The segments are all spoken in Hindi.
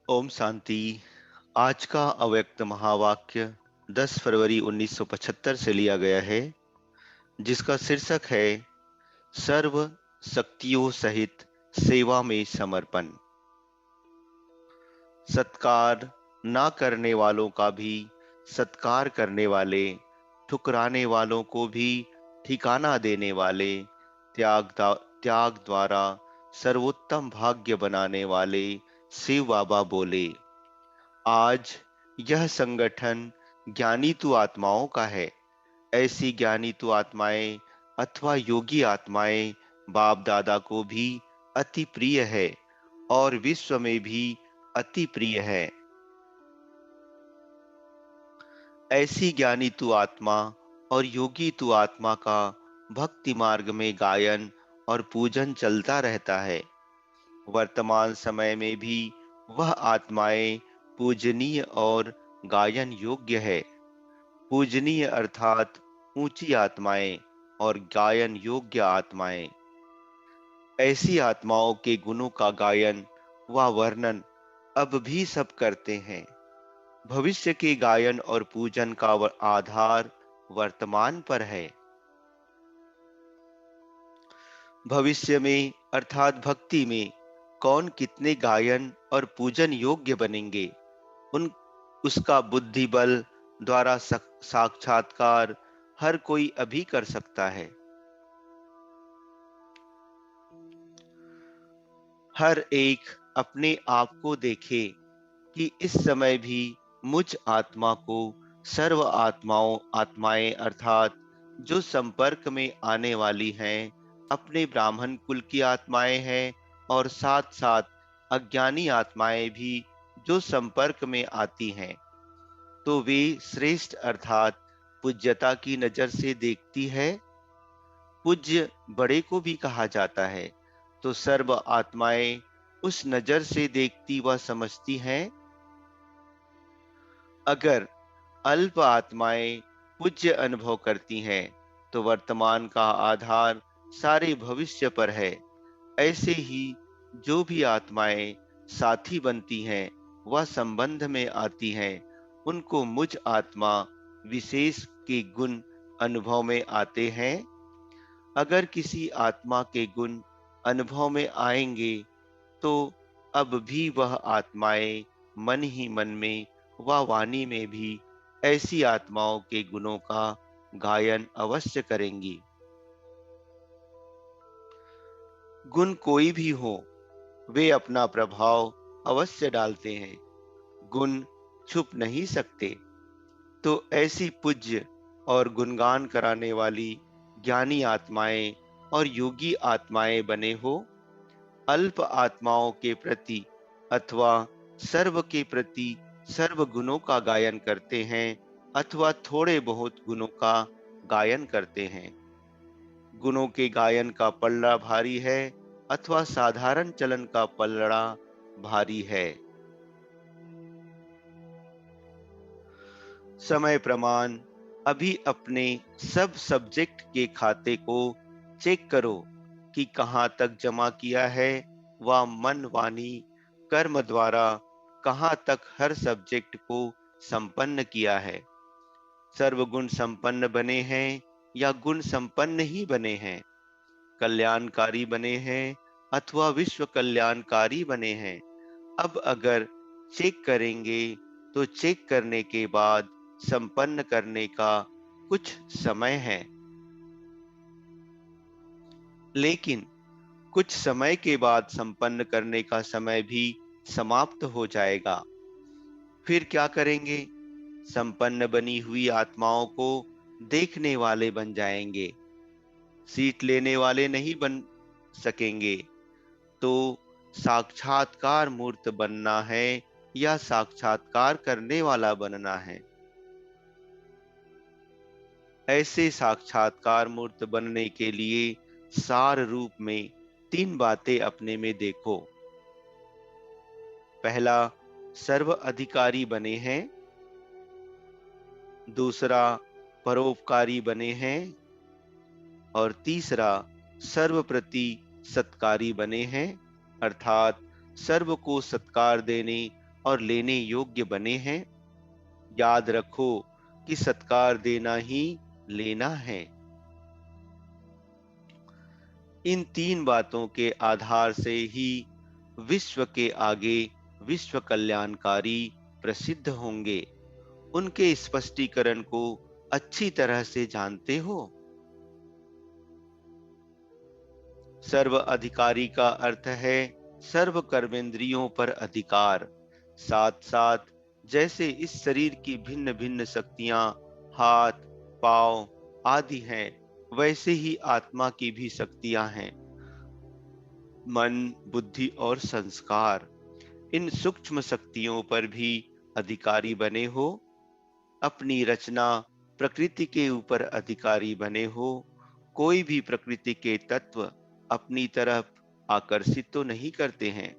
ओम शांति। आज का अव्यक्त महावाक्य 10 फरवरी 1975 से लिया गया है, जिसका शीर्षक है सर्व शक्तियों सहित सेवा में समर्पण। सत्कार ना करने वालों का भी सत्कार करने वाले, ठुकराने वालों को भी ठिकाना देने वाले, त्याग द्वारा सर्वोत्तम भाग्य बनाने वाले शिव बाबा बोले, आज यह संगठन ज्ञानीतु आत्माओं का है। ऐसी ज्ञानीतु आत्माएं अथवा योगी आत्माएं बाप दादा को भी अति प्रिय है और विश्व में भी अति प्रिय है। ऐसी ज्ञानीतु आत्मा और योगी तु आत्मा का भक्ति मार्ग में गायन और पूजन चलता रहता है। वर्तमान समय में भी वह आत्माएं पूजनीय और गायन योग्य है। पूजनीय अर्थात ऊंची आत्माएं और गायन योग्य आत्माएं। ऐसी आत्माओं के गुणों का गायन व वर्णन अब भी सब करते हैं। भविष्य के गायन और पूजन का आधार वर्तमान पर है। भविष्य में अर्थात भक्ति में कौन कितने गायन और पूजन योग्य बनेंगे, उन उसका बुद्धि बल द्वारा साक्षात्कार हर कोई अभी कर सकता है। हर एक अपने आप को देखे कि इस समय भी मुझ आत्मा को सर्व आत्माएं अर्थात जो संपर्क में आने वाली हैं, अपने ब्राह्मण कुल की आत्माएं हैं और साथ साथ अज्ञानी आत्माएं भी जो संपर्क में आती हैं, तो वे श्रेष्ठ अर्थात पूज्यता की नजर से देखती है। पूज्य बड़े को भी कहा जाता है, तो सर्व आत्माएं उस नजर से देखती व समझती हैं। अगर अल्प आत्माएं पूज्य अनुभव करती हैं, तो वर्तमान का आधार सारे भविष्य पर है। ऐसे ही जो भी आत्माएं साथी बनती हैं वह संबंध में आती हैं, उनको मुझ आत्मा विशेष के गुण अनुभव में आते हैं। अगर किसी आत्मा के गुण अनुभव में आएंगे, तो अब भी वह आत्माएं मन ही मन में व वाणी में भी ऐसी आत्माओं के गुणों का गायन अवश्य करेंगी। गुण कोई भी हो, वे अपना प्रभाव अवश्य डालते हैं। गुण छुप नहीं सकते। तो ऐसी पूज्य और गुणगान कराने वाली ज्ञानी आत्माएं और योगी आत्माएं बने हो। अल्प आत्माओं के प्रति अथवा सर्व के प्रति सर्व गुणों का गायन करते हैं अथवा थोड़े बहुत गुणों का गायन करते हैं। गुणों के गायन का पल्ला भारी है अथवा साधारण चलन का पल्लड़ा भारी है। समय प्रमाण अभी अपने सब सब्जेक्ट के खाते को चेक करो कि कहाँ तक जमा किया है व मन वाणी कर्म द्वारा कहाँ तक हर सब्जेक्ट को संपन्न किया है। सर्वगुण संपन्न बने हैं या गुण संपन्न ही बने हैं, कल्याणकारी बने हैं अथवा विश्व कल्याणकारी बने हैं। अब अगर चेक करेंगे तो चेक करने के बाद संपन्न करने का कुछ समय है, लेकिन कुछ समय के बाद संपन्न करने का समय भी समाप्त हो जाएगा। फिर क्या करेंगे? संपन्न बनी हुई आत्माओं को देखने वाले बन जाएंगे, सीट लेने वाले नहीं बन सकेंगे। तो साक्षात्कार मूर्त बनना है या साक्षात्कार करने वाला बनना है? ऐसे साक्षात्कार मूर्त बनने के लिए सार रूप में 3 बातें अपने में देखो। पहला, सर्व अधिकारी बने हैं। दूसरा, परोपकारी बने हैं। और तीसरा, सर्व प्रति सत्कारी बने हैं, अर्थात सर्व को सत्कार देने और लेने योग्य बने हैं। याद रखो कि सत्कार देना ही लेना है। इन तीन बातों के आधार से ही विश्व के आगे विश्व कल्याणकारी प्रसिद्ध होंगे। उनके स्पष्टीकरण को अच्छी तरह से जानते हो। सर्व अधिकारी का अर्थ है सर्व कर्मेंद्रियों पर अधिकार। साथ साथ जैसे इस शरीर की भिन्न भिन्न शक्तियां, हाथ, पांव आदि हैं, वैसे ही आत्मा की भी शक्तियां हैं, मन, बुद्धि और संस्कार। इन सूक्ष्म शक्तियों पर भी अधिकारी बने हो। अपनी रचना प्रकृति के ऊपर अधिकारी बने हो। कोई भी प्रकृति के तत्व अपनी तरफ आकर्षित तो नहीं करते हैं।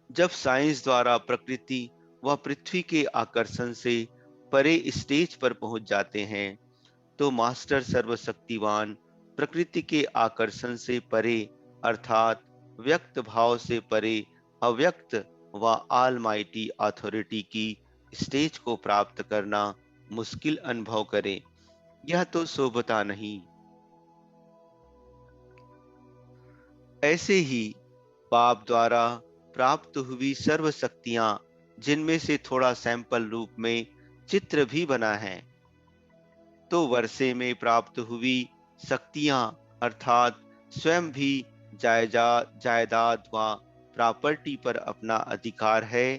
जब साइंस द्वारा प्रकृति व पृथ्वी के आकर्षण से परे स्टेज पर पहुंच जाते हैं, तो मास्टर सर्वशक्तिवान प्रकृति के आकर्षण से परे अर्थात व्यक्त भाव से परे अव्यक्त व ऑलमाइटी अथॉरिटी की स्टेज को प्राप्त करना मुश्किल अनुभव करें, यह तो शोभता नहीं। ऐसे ही बाप द्वारा प्राप्त हुई सर्व शक्तियां, जिनमें से थोड़ा सैंपल रूप में चित्र भी बना है, तो वर्षे में प्राप्त हुई शक्तियां अर्थात स्वयं भी जायदाद व प्रॉपर्टी पर अपना अधिकार है।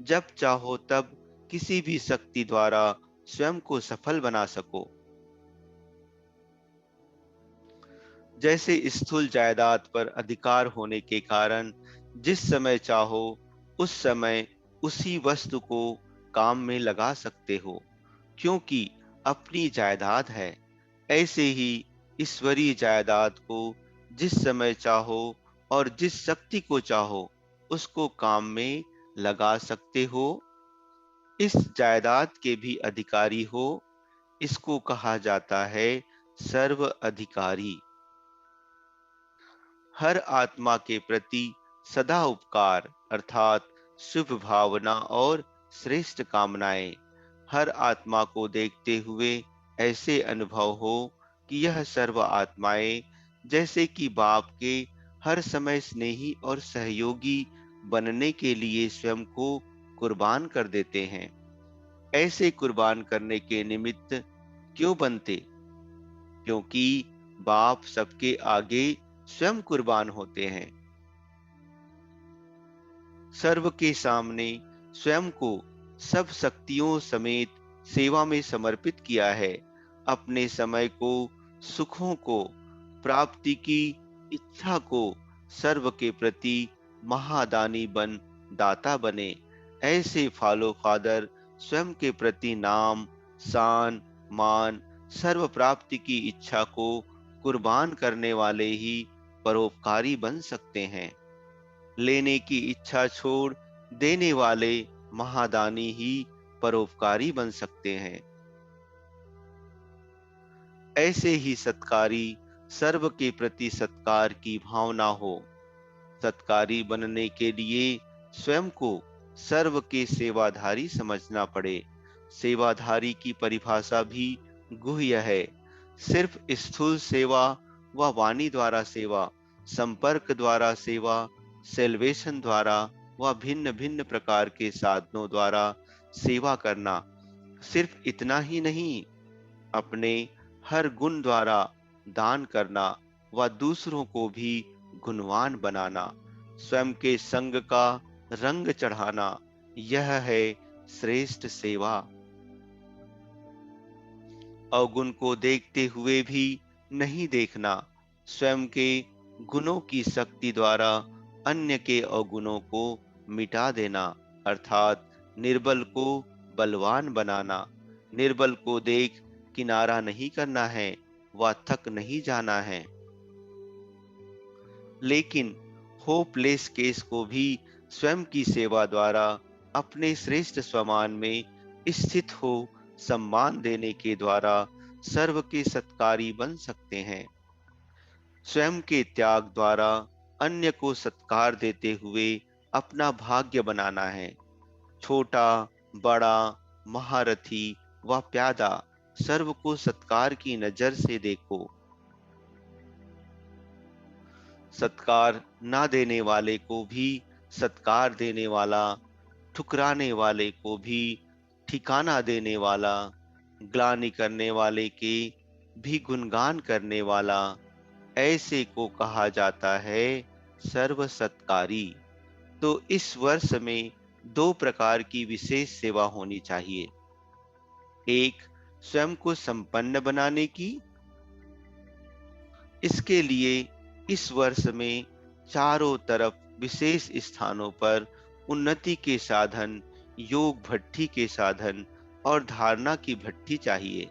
जब चाहो तब किसी भी शक्ति द्वारा स्वयं को सफल बना सको। जैसे स्थूल जायदाद पर अधिकार होने के कारण जिस समय चाहो उस समय उसी वस्तु को काम में लगा सकते हो, क्योंकि अपनी जायदाद है। ऐसे ही ईश्वरीय जायदाद को जिस समय चाहो और जिस शक्ति को चाहो उसको काम में लगा सकते हो। इस जायदाद के भी अधिकारी हो। इसको कहा जाता है सर्व अधिकारी। हर आत्मा के प्रति सदा उपकार अर्थात शुभ भावना और श्रेष्ठ कामनाएं। हर आत्मा को देखते हुए ऐसे अनुभव हो कि यह सर्व आत्माएं जैसे कि बाप के हर समय स्नेही और सहयोगी बनने के लिए स्वयं को कुर्बान कर देते हैं। ऐसे कुर्बान करने के निमित्त क्यों बनते? क्योंकि बाप सबके आगे स्वयं कुर्बान होते हैं। सर्व के सामने स्वयं को सब शक्तियों समेत सेवा में समर्पित किया है। अपने समय को, सुखों को, प्राप्ति की इच्छा को सर्व के प्रति महादानी बन दाता बने। ऐसे फॉलो फादर स्वयं के प्रति नाम, शान, मान, सर्व प्राप्ति की इच्छा को कुर्बान करने वाले ही परोपकारी बन सकते हैं। लेने की इच्छा छोड़ देने वाले महादानी ही परोपकारी बन सकते हैं। ऐसे ही सत्कारी सर्व के प्रति सत्कार की भावना हो। सत्कारी बनने के लिए स्वयं को सर्व के सेवाधारी समझना पड़े। सेवाधारी की परिभाषा भी गुह्य है। सिर्फ स्थूल सेवा व वाणी द्वारा सेवा, संपर्क द्वारा सेवा, सेल्वेशन द्वारा व भिन्न भिन्न प्रकार के साधनों द्वारा सेवा करना, सिर्फ इतना ही नहीं, अपने हर गुण द्वारा दान करना व दूसरों को भी गुणवान बनाना, स्वयं के संग का रंग चढ़ाना, यह है श्रेष्ठ सेवा। अवगुण को देखते हुए भी नहीं देखना, स्वयं के गुणों की शक्ति द्वारा अन्य के अवगुणों को मिटा देना, अर्थात निर्बल को बलवान बनाना। निर्बल को देख किनारा नहीं करना है व थक नहीं जाना है। लेकिन होपलेस केस को भी स्वयं की सेवा द्वारा अपने श्रेष्ठ स्वमान में स्थित हो सम्मान देने के द्वारा सर्व के सत्कारी बन सकते हैं। स्वयं के त्याग द्वारा अन्य को सत्कार देते हुए अपना भाग्य बनाना है। छोटा, बड़ा, महारथी व प्यादा सर्व को सत्कार की नजर से देखो। सत्कार ना देने वाले को भी सत्कार देने वाला, ठुकराने वाले को भी ठिकाना देने वाला, ग्लानि करने वाले के भी गुणगान करने वाला, ऐसे को कहा जाता है सर्व सत्कारी। तो इस वर्ष में दो प्रकार की विशेष सेवा होनी चाहिए। एक, स्वयं को संपन्न बनाने की। इसके लिए इस वर्ष में चारों तरफ विशेष स्थानों पर उन्नति के साधन, योग भट्ठी के साधन और धारणा की भट्ठी चाहिए।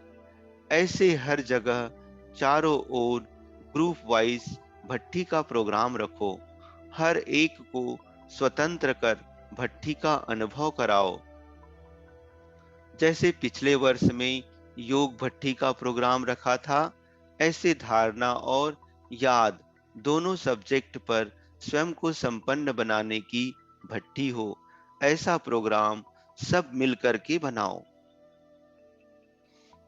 ऐसे हर जगह चारों ओर ग्रुप वाइज भट्ठी का प्रोग्राम रखो। हर एक को स्वतंत्र कर भट्ठी का अनुभव कराओ। जैसे पिछले वर्ष में योग भट्ठी का प्रोग्राम रखा था, ऐसे धारणा और याद दोनों सब्जेक्ट पर स्वयं को संपन्न बनाने की भट्ठी हो। ऐसा प्रोग्राम सब मिलकर के बनाओ।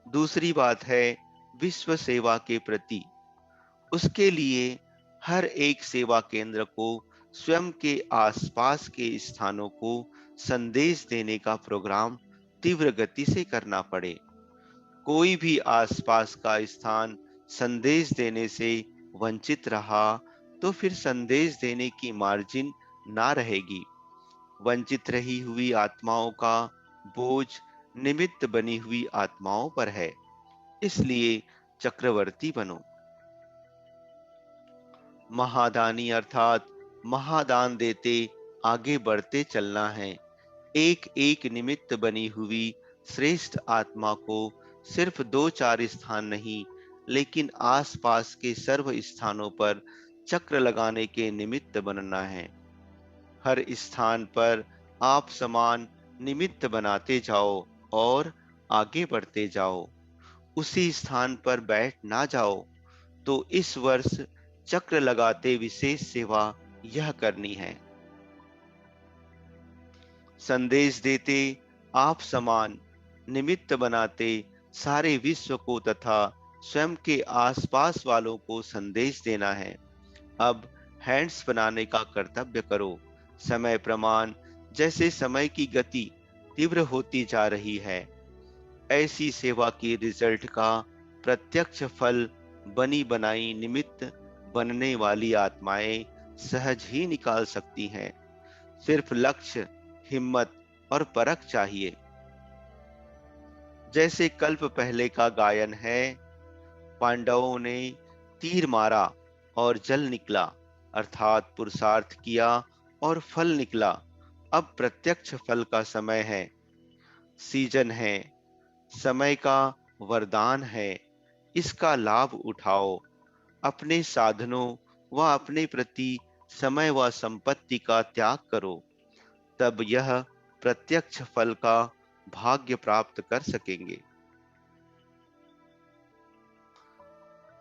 दूसरी बात है विश्व सेवा के प्रति। उसके लिए हर एक सेवा केंद्र को स्वयं के आसपास के स्थानों को संदेश देने का प्रोग्राम तीव्र गति से करना पड़े। कोई भी आसपास का स्थान संदेश देने से वंचित रहा तो फिर संदेश देने की मार्जिन ना रहेगी। वंचित रही हुई आत्माओं का बोझ निमित्त बनी हुई आत्माओं पर है। इसलिए चक्रवर्ती बनो। महादानी अर्थात महादान देते आगे बढ़ते चलना है। एक एक निमित्त बनी हुई श्रेष्ठ आत्मा को सिर्फ दो चार स्थान नहीं, लेकिन आसपास के सर्व स्थानों पर चक्र लगाने के निमित्त बनना है। हर स्थान पर आप समान निमित्त बनाते जाओ और आगे बढ़ते जाओ। उसी स्थान पर बैठ ना जाओ। तो इस वर्ष चक्र लगाते विशेष सेवा यह करनी है। संदेश देते आप समान निमित्त बनाते सारे विश्व को तथा स्वयं के आसपास वालों को संदेश देना है। अब हैंड्स बनाने का कर्तव्य करो। समय प्रमाण जैसे समय की गति तीव्र होती जा रही है, ऐसी सेवा की रिजल्ट का प्रत्यक्ष फल बनी बनाई निमित्त बनने वाली आत्माएं सहज ही निकाल सकती हैं। सिर्फ लक्ष्य, हिम्मत और परख चाहिए। जैसे कल्प पहले का गायन है, पांडवों ने तीर मारा और जल निकला, अर्थात पुरुषार्थ किया और फल निकला। अब प्रत्यक्ष फल का समय है। सीजन है, समय का वरदान है। इसका लाभ उठाओ। अपने साधनों व अपने प्रति समय व संपत्ति का त्याग करो। तब यह प्रत्यक्ष फल का भाग्य प्राप्त कर सकेंगे।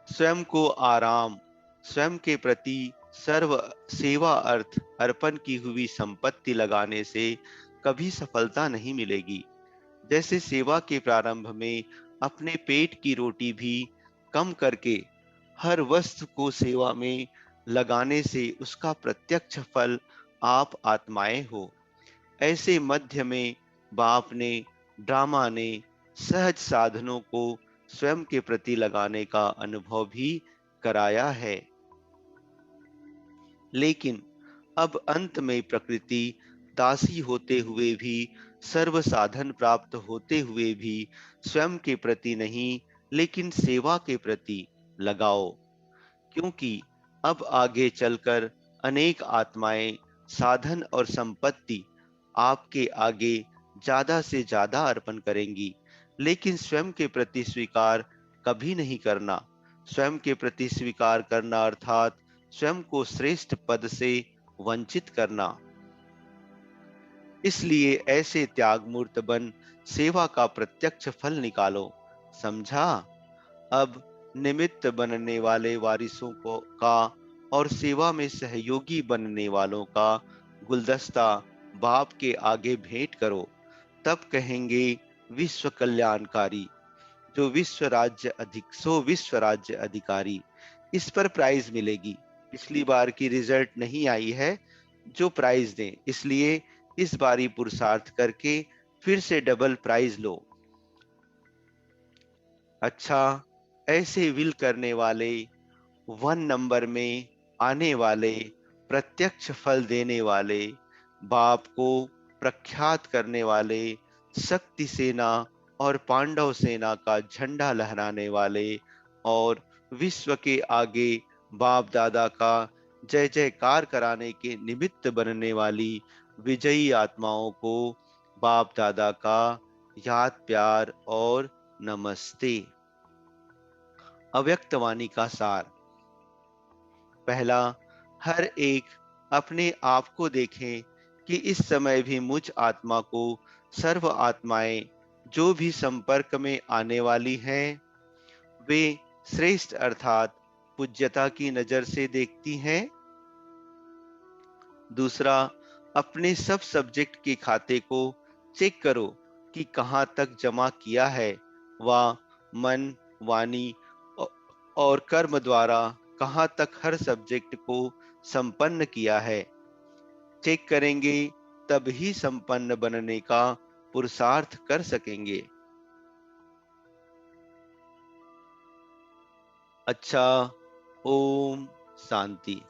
स्वयं को आराम, स्वयं के प्रति सर्व सेवा अर्थ अर्पण की हुई संपत्ति लगाने से कभी सफलता नहीं मिलेगी। जैसे सेवा के प्रारंभ में अपने पेट की रोटी भी कम करके हर वस्तु को सेवा में लगाने से उसका प्रत्यक्ष फल आप आत्माएं हो। ऐसे मध्य में बाप ने, ड्रामा ने सहज साधनों को स्वयं के प्रति लगाने का अनुभव भी कराया है। लेकिन अब अंत में प्रकृति दासी होते हुए भी, सर्व साधन प्राप्त होते हुए भी स्वयं के प्रति नहीं, लेकिन सेवा के प्रति लगाओ। क्योंकि अब आगे चलकर अनेक आत्माएं साधन और संपत्ति आपके आगे ज्यादा से ज्यादा अर्पण करेंगी, लेकिन स्वयं के प्रति स्वीकार कभी नहीं करना। स्वयं के प्रति स्वीकार करना अर्थात स्वयं को श्रेष्ठ पद से वंचित करना। इसलिए ऐसे त्याग मूर्त बन सेवा का प्रत्यक्ष फल निकालो। समझा? अब निमित्त बनने वाले वारिसों को का और सेवा में सहयोगी बनने वालों का गुलदस्ता बाप के आगे भेंट करो, तब कहेंगे विश्व कल्याणकारी, सो विश्व राज्य अधिकारी। इस पर प्राइज मिलेगी। पिछली बार की रिजल्ट नहीं आई है जो प्राइज दें, इसलिए इस बारी पुरुषार्थ करके फिर से डबल प्राइज लो। अच्छा, ऐसे विल करने वाले, 1 नंबर में आने वाले, प्रत्यक्ष फल देने वाले, बाप को प्रख्यात करने वाले, शक्ति सेना और पांडव सेना का झंडा लहराने वाले और विश्व के आगे बाप दादा का जय जयकार कराने के निमित्त बनने वाली विजयी आत्माओं को बाप दादा का याद प्यार और नमस्ते। अव्यक्तवाणी का सार। पहला, हर एक अपने आप को देखें कि इस समय भी मुझ आत्मा को सर्व आत्माएं जो भी संपर्क में आने वाली हैं, वे श्रेष्ठ अर्थात पूज्यता की नजर से देखती हैं। दूसरा, अपने सब सब्जेक्ट के खाते को चेक करो कि कहाँ तक जमा किया है, व मन, वाणी औ- और कर्म द्वारा कहाँ तक हर सब्जेक्ट को संपन्न किया है। चेक करेंगे तब ही संपन्न बनने का पुरुषार्थ कर सकेंगे। अच्छा, ओम शांति।